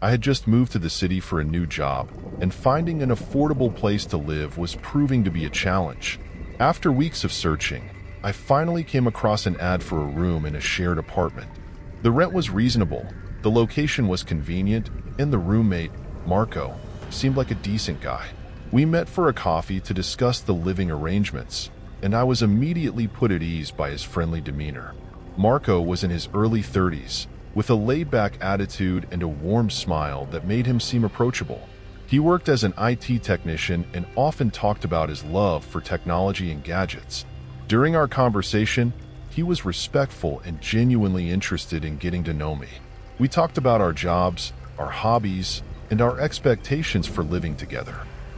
I had just moved to the city for a new job, and finding an affordable place to live was proving to be a challenge. After weeks of searching, I finally came across an ad for a room in a shared apartment. The rent was reasonable, the location was convenient, and the roommate, Marco, seemed like a decent guy. We met for a coffee to discuss the living arrangements, and I was immediately put at ease by his friendly demeanor. Marco was in his early 30s, with a laid-back attitude and a warm smile that made him seem approachable. He worked as an IT technician and often talked about his love for technology and gadgets. During our conversation, he was respectful and genuinely interested in getting to know me. We talked about our jobs, our hobbies, and our expectations for living together.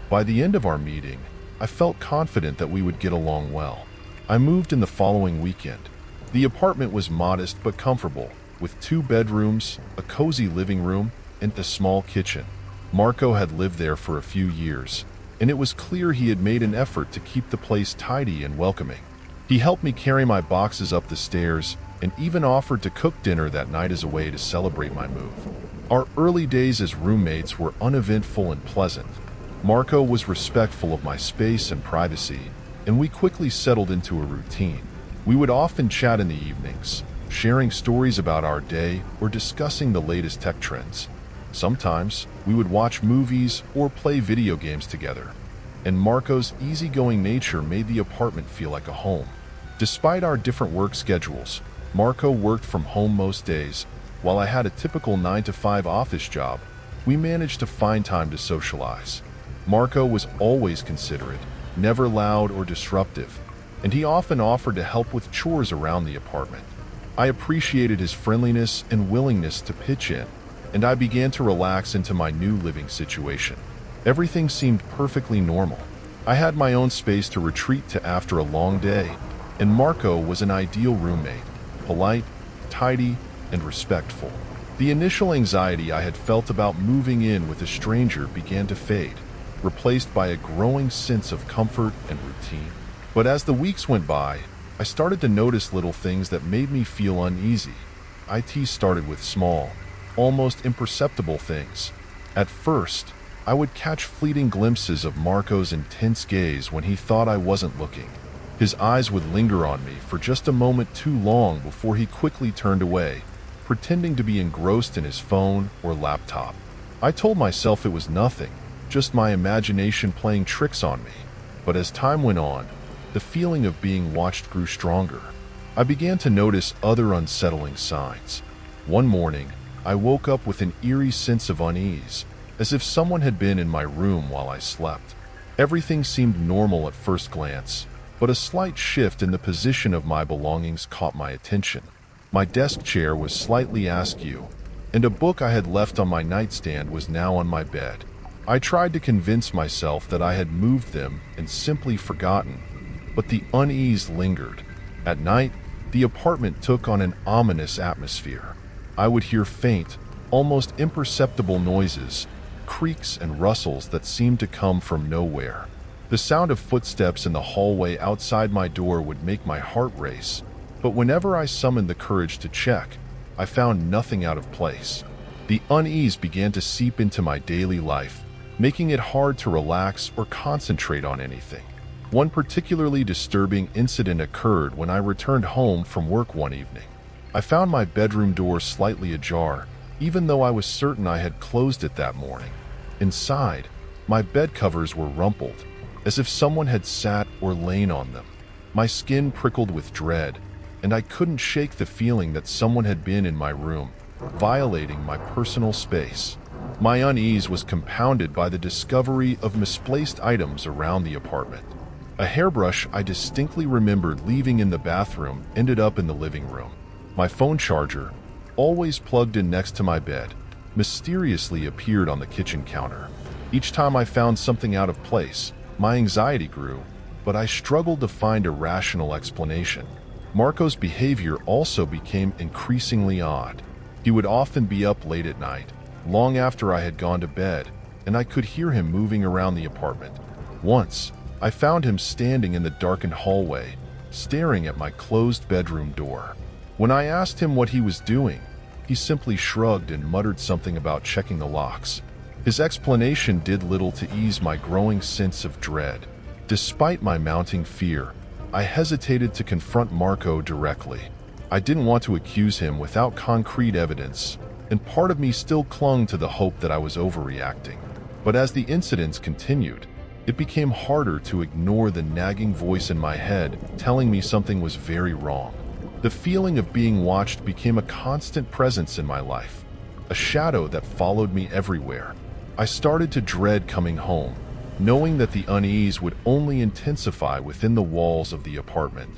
By the end of our meeting, I felt confident that we would get along well. I moved in the following weekend. The apartment was modest but comfortable, with 2 bedrooms, a cozy living room, and a small kitchen. Marco had lived there for a few years, and it was clear he had made an effort to keep the place tidy and welcoming. He helped me carry my boxes up the stairs and even offered to cook dinner that night as a way to celebrate my move. Our early days as roommates were uneventful and pleasant. Marco was respectful of my space and privacy, and we quickly settled into a routine. We would often chat in the evenings, sharing stories about our day or discussing the latest tech trends. Sometimes, we would watch movies or play video games together, and Marco's easygoing nature made the apartment feel like a home. Despite our different work schedules, Marco worked from home most days, while I had a typical 9-to-5 office job. We managed to find time to socialize. Marco was always considerate, never loud or disruptive, and he often offered to help with chores around the apartment. I appreciated his friendliness and willingness to pitch in, and I began to relax into my new living situation. Everything seemed perfectly normal. I had my own space to retreat to after a long day, and Marco was an ideal roommate, polite, tidy, and respectful. The initial anxiety I had felt about moving in with a stranger began to fade, replaced by a growing sense of comfort and routine. But as the weeks went by, I started to notice little things that made me feel uneasy. IT started with small, almost imperceptible things. At first, I would catch fleeting glimpses of Marco's intense gaze when he thought I wasn't looking. His eyes would linger on me for just a moment too long before he quickly turned away, pretending to be engrossed in his phone or laptop. I told myself it was nothing, just my imagination playing tricks on me. But as time went on, the feeling of being watched grew stronger. I began to notice other unsettling signs. One morning, I woke up with an eerie sense of unease, as if someone had been in my room while I slept. Everything seemed normal at first glance, but a slight shift in the position of my belongings caught my attention. My desk chair was slightly askew, and a book I had left on my nightstand was now on my bed. I tried to convince myself that I had moved them and simply forgotten, but the unease lingered. At night, the apartment took on an ominous atmosphere. I would hear faint, almost imperceptible noises, creaks and rustles that seemed to come from nowhere. The sound of footsteps in the hallway outside my door would make my heart race, but whenever I summoned the courage to check, I found nothing out of place. The unease began to seep into my daily life, making it hard to relax or concentrate on anything. One particularly disturbing incident occurred when I returned home from work one evening. I found my bedroom door slightly ajar, even though I was certain I had closed it that morning. Inside, my bed covers were rumpled, as if someone had sat or lain on them. My skin prickled with dread, and I couldn't shake the feeling that someone had been in my room, violating my personal space. My unease was compounded by the discovery of misplaced items around the apartment. A hairbrush I distinctly remembered leaving in the bathroom ended up in the living room. My phone charger, always plugged in next to my bed, mysteriously appeared on the kitchen counter. Each time I found something out of place, my anxiety grew, but I struggled to find a rational explanation. Marco's behavior also became increasingly odd. He would often be up late at night, long after I had gone to bed, and I could hear him moving around the apartment. Once, I found him standing in the darkened hallway, staring at my closed bedroom door. When I asked him what he was doing, he simply shrugged and muttered something about checking the locks. His explanation did little to ease my growing sense of dread. Despite my mounting fear, I hesitated to confront Marco directly. I didn't want to accuse him without concrete evidence, and part of me still clung to the hope that I was overreacting. But as the incidents continued, it became harder to ignore the nagging voice in my head telling me something was very wrong. The feeling of being watched became a constant presence in my life, a shadow that followed me everywhere. I started to dread coming home, knowing that the unease would only intensify within the walls of the apartment.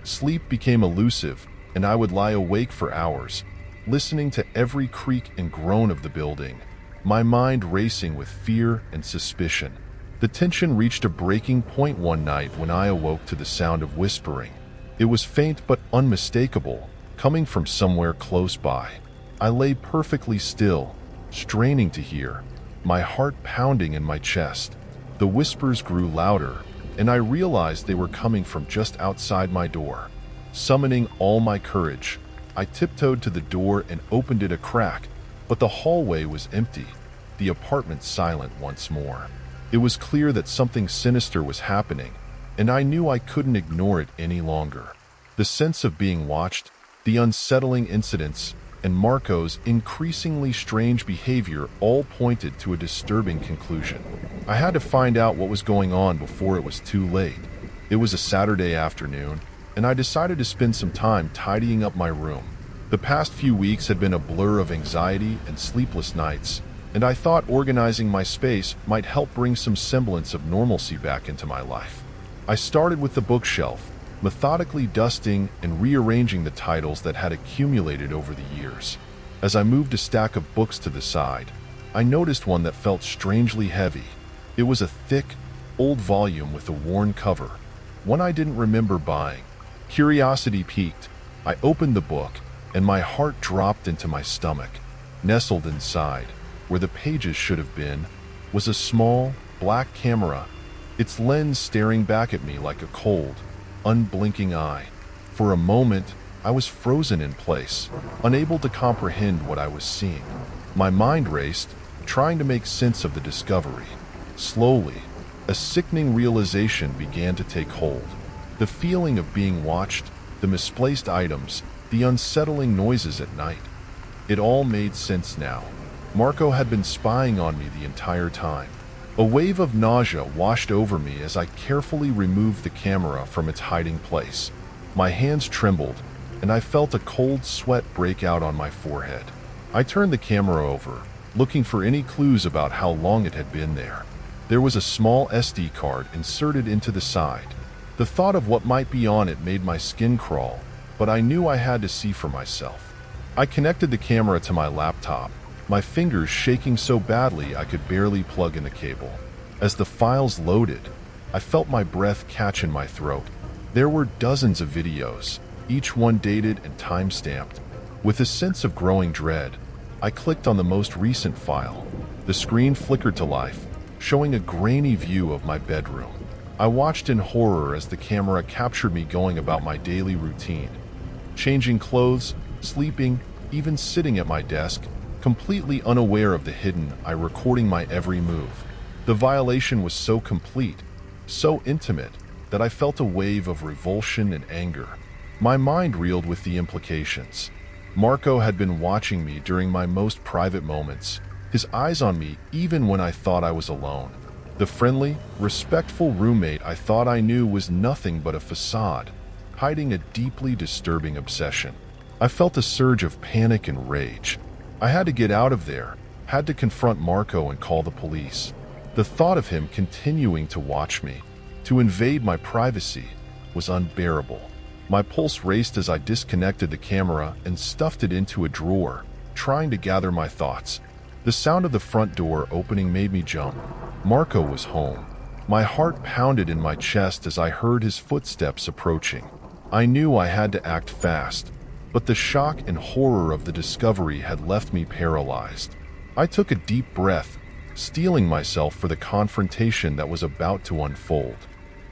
Sleep became elusive, and I would lie awake for hours, listening to every creak and groan of the building, my mind racing with fear and suspicion. The tension reached a breaking point one night when I awoke to the sound of whispering. It was faint but unmistakable, coming from somewhere close by. I lay perfectly still, straining to hear, my heart pounding in my chest. The whispers grew louder, and I realized they were coming from just outside my door. Summoning all my courage, I tiptoed to the door and opened it a crack, but the hallway was empty, the apartment silent once more. It was clear that something sinister was happening, and I knew I couldn't ignore it any longer. The sense of being watched, the unsettling incidents, and Marco's increasingly strange behavior all pointed to a disturbing conclusion. I had to find out what was going on before it was too late. It was a Saturday afternoon, and I decided to spend some time tidying up my room. The past few weeks had been a blur of anxiety and sleepless nights, and I thought organizing my space might help bring some semblance of normalcy back into my life. I started with the bookshelf, methodically dusting and rearranging the titles that had accumulated over the years. As I moved a stack of books to the side, I noticed one that felt strangely heavy. It was a thick, old volume with a worn cover, one I didn't remember buying. Curiosity piqued. I opened the book, and my heart dropped into my stomach. Nestled inside, where the pages should have been, was a small, black camera, its lens staring back at me like a cold, unblinking eye. For a moment, I was frozen in place, unable to comprehend what I was seeing. My mind raced, trying to make sense of the discovery. Slowly, a sickening realization began to take hold. The feeling of being watched, the misplaced items, the unsettling noises at night. It all made sense now. Marco had been spying on me the entire time. A wave of nausea washed over me as I carefully removed the camera from its hiding place. My hands trembled, and I felt a cold sweat break out on my forehead. I turned the camera over, looking for any clues about how long it had been there. There was a small SD card inserted into the side. The thought of what might be on it made my skin crawl, but I knew I had to see for myself. I connected the camera to my laptop, my fingers shaking so badly I could barely plug in the cable. As the files loaded, I felt my breath catch in my throat. There were dozens of videos, each one dated and time-stamped. With a sense of growing dread, I clicked on the most recent file. The screen flickered to life, showing a grainy view of my bedroom. I watched in horror as the camera captured me going about my daily routine. Changing clothes, sleeping, even sitting at my desk, completely unaware of the hidden eye recording my every move. The violation was so complete, so intimate, that I felt a wave of revulsion and anger. My mind reeled with the implications. Marco had been watching me during my most private moments, his eyes on me even when I thought I was alone. The friendly, respectful roommate I thought I knew was nothing but a facade, hiding a deeply disturbing obsession. I felt a surge of panic and rage. I had to get out of there, had to confront Marco and call the police. The thought of him continuing to watch me, to invade my privacy, was unbearable. My pulse raced as I disconnected the camera and stuffed it into a drawer, trying to gather my thoughts. The sound of the front door opening made me jump. Marco was home. My heart pounded in my chest as I heard his footsteps approaching. I knew I had to act fast, but the shock and horror of the discovery had left me paralyzed. I took a deep breath, steeling myself for the confrontation that was about to unfold.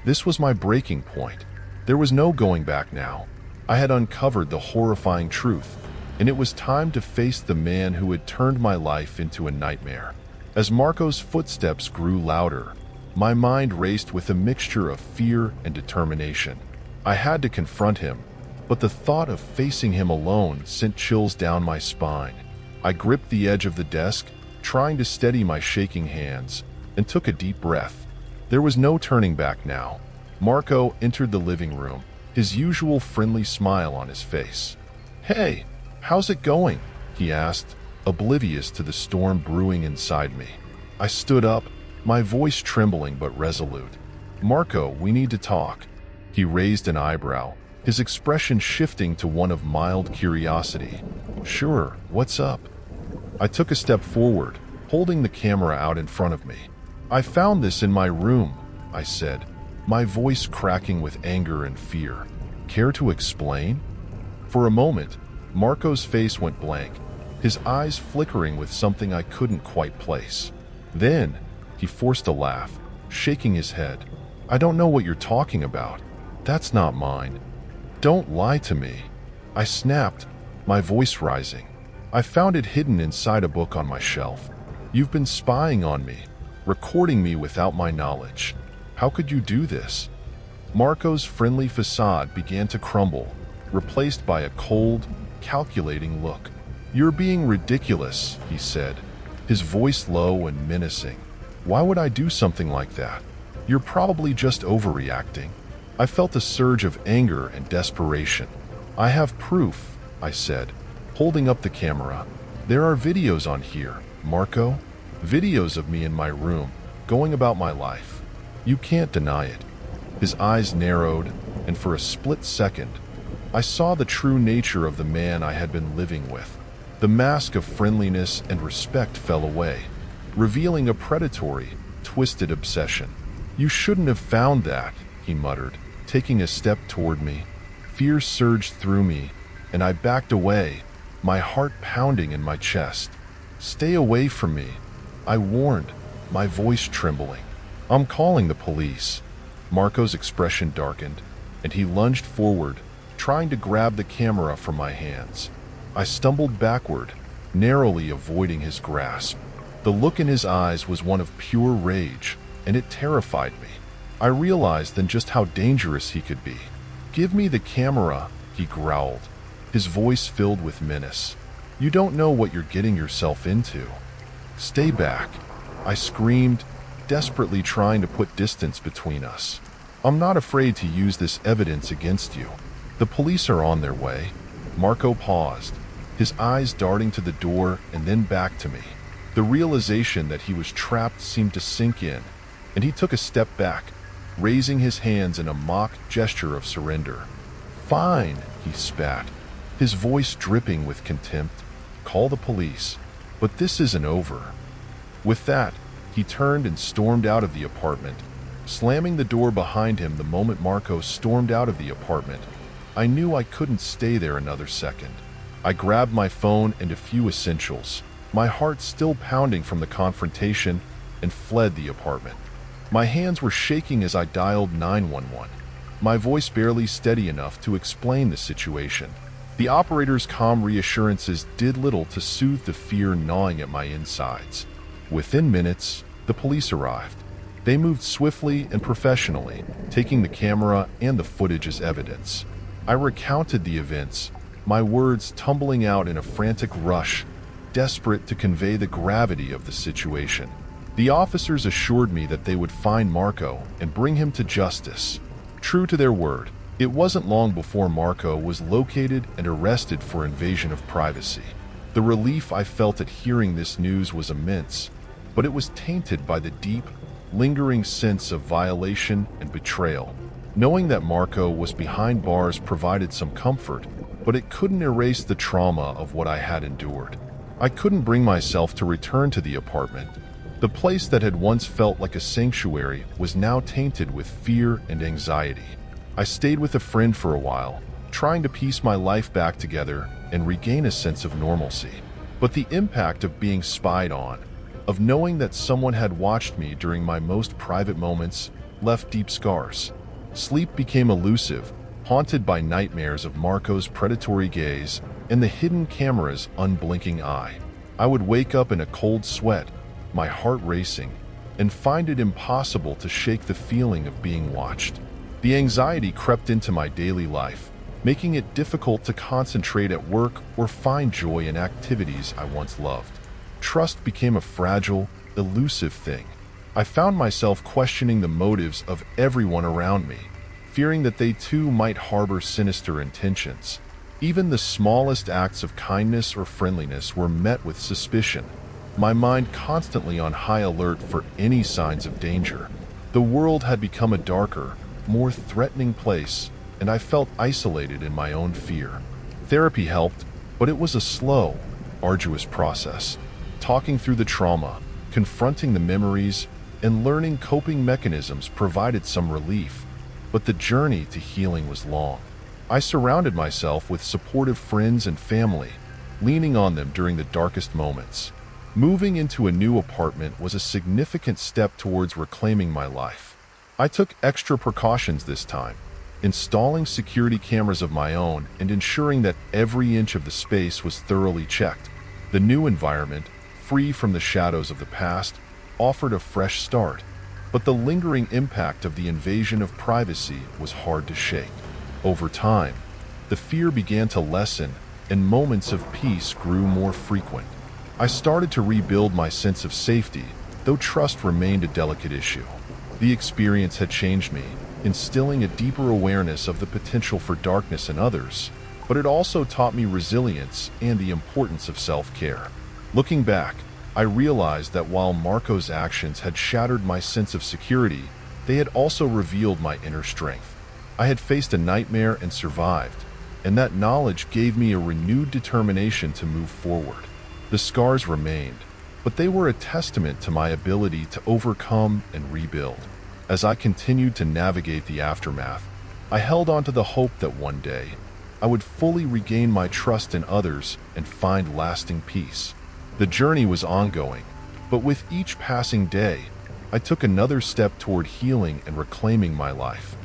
This was my breaking point. There was no going back now. I had uncovered the horrifying truth, and it was time to face the man who had turned my life into a nightmare. As Marco's footsteps grew louder, my mind raced with a mixture of fear and determination. I had to confront him, but the thought of facing him alone sent chills down my spine. I gripped the edge of the desk, trying to steady my shaking hands, and took a deep breath. There was no turning back now. Marco entered the living room, his usual friendly smile on his face. "Hey, how's it going?" he asked, oblivious to the storm brewing inside me. I stood up, my voice trembling but resolute. "Marco, we need to talk." He raised an eyebrow, his expression shifting to one of mild curiosity. "Sure, what's up?" I took a step forward, holding the camera out in front of me. "I found this in my room," I said, my voice cracking with anger and fear. "Care to explain?" For a moment, Marco's face went blank, his eyes flickering with something I couldn't quite place. Then, he forced a laugh, shaking his head. "I don't know what you're talking about. That's not mine." "Don't lie to me," I snapped, my voice rising. "I found it hidden inside a book on my shelf. You've been spying on me, recording me without my knowledge. How could you do this?" Marco's friendly facade began to crumble, replaced by a cold, calculating look. "You're being ridiculous," he said, his voice low and menacing. "Why would I do something like that? You're probably just overreacting." I felt a surge of anger and desperation. "I have proof," I said, holding up the camera. "There are videos on here, Marco. Videos of me in my room, going about my life. You can't deny it." His eyes narrowed, and for a split second, I saw the true nature of the man I had been living with. The mask of friendliness and respect fell away, revealing a predatory, twisted obsession. "You shouldn't have found that," he muttered, taking a step toward me. Fear surged through me, and I backed away, my heart pounding in my chest. "Stay away from me," I warned, my voice trembling. "I'm calling the police." Marco's expression darkened, and he lunged forward, trying to grab the camera from my hands. I stumbled backward, narrowly avoiding his grasp. The look in his eyes was one of pure rage, and it terrified me. I realized then just how dangerous he could be. "Give me the camera," he growled, his voice filled with menace. "You don't know what you're getting yourself into." "Stay back," I screamed, desperately trying to put distance between us. "I'm not afraid to use this evidence against you. The police are on their way." Marco paused, his eyes darting to the door and then back to me. The realization that he was trapped seemed to sink in, and he took a step back, raising his hands in a mock gesture of surrender. "Fine," he spat, his voice dripping with contempt. "Call the police. But this isn't over." With that, he turned and stormed out of the apartment, slamming the door behind him the moment Marco stormed out of the apartment. I knew I couldn't stay there another second. I grabbed my phone and a few essentials, my heart still pounding from the confrontation, and fled the apartment. My hands were shaking as I dialed 911, my voice barely steady enough to explain the situation. The operator's calm reassurances did little to soothe the fear gnawing at my insides. Within minutes, the police arrived. They moved swiftly and professionally, taking the camera and the footage as evidence. I recounted the events, my words tumbling out in a frantic rush, desperate to convey the gravity of the situation. The officers assured me that they would find Marco and bring him to justice. True to their word, it wasn't long before Marco was located and arrested for invasion of privacy. The relief I felt at hearing this news was immense, but it was tainted by the deep, lingering sense of violation and betrayal. Knowing that Marco was behind bars provided some comfort, but it couldn't erase the trauma of what I had endured. I couldn't bring myself to return to the apartment. The place that had once felt like a sanctuary was now tainted with fear and anxiety. I stayed with a friend for a while, trying to piece my life back together and regain a sense of normalcy. But the impact of being spied on, of knowing that someone had watched me during my most private moments, left deep scars. Sleep became elusive, haunted by nightmares of Marco's predatory gaze and the hidden camera's unblinking eye. I would wake up in a cold sweat, my heart racing, and find it impossible to shake the feeling of being watched. The anxiety crept into my daily life, making it difficult to concentrate at work or find joy in activities I once loved. Trust became a fragile, elusive thing. I found myself questioning the motives of everyone around me, fearing that they too might harbor sinister intentions. Even the smallest acts of kindness or friendliness were met with suspicion, my mind constantly on high alert for any signs of danger. The world had become a darker, more threatening place, and I felt isolated in my own fear. Therapy helped, but it was a slow, arduous process. Talking through the trauma, confronting the memories, and learning coping mechanisms provided some relief, but the journey to healing was long. I surrounded myself with supportive friends and family, leaning on them during the darkest moments. Moving into a new apartment was a significant step towards reclaiming my life. I took extra precautions this time, installing security cameras of my own and ensuring that every inch of the space was thoroughly checked. The new environment, free from the shadows of the past, offered a fresh start, but the lingering impact of the invasion of privacy was hard to shake. Over time, the fear began to lessen and moments of peace grew more frequent. I started to rebuild my sense of safety, though trust remained a delicate issue. The experience had changed me, instilling a deeper awareness of the potential for darkness in others, but it also taught me resilience and the importance of self-care. Looking back, I realized that while Marco's actions had shattered my sense of security, they had also revealed my inner strength. I had faced a nightmare and survived, and that knowledge gave me a renewed determination to move forward. The scars remained, but they were a testament to my ability to overcome and rebuild. As I continued to navigate the aftermath, I held on to the hope that one day I would fully regain my trust in others and find lasting peace. The journey was ongoing, but with each passing day, I took another step toward healing and reclaiming my life.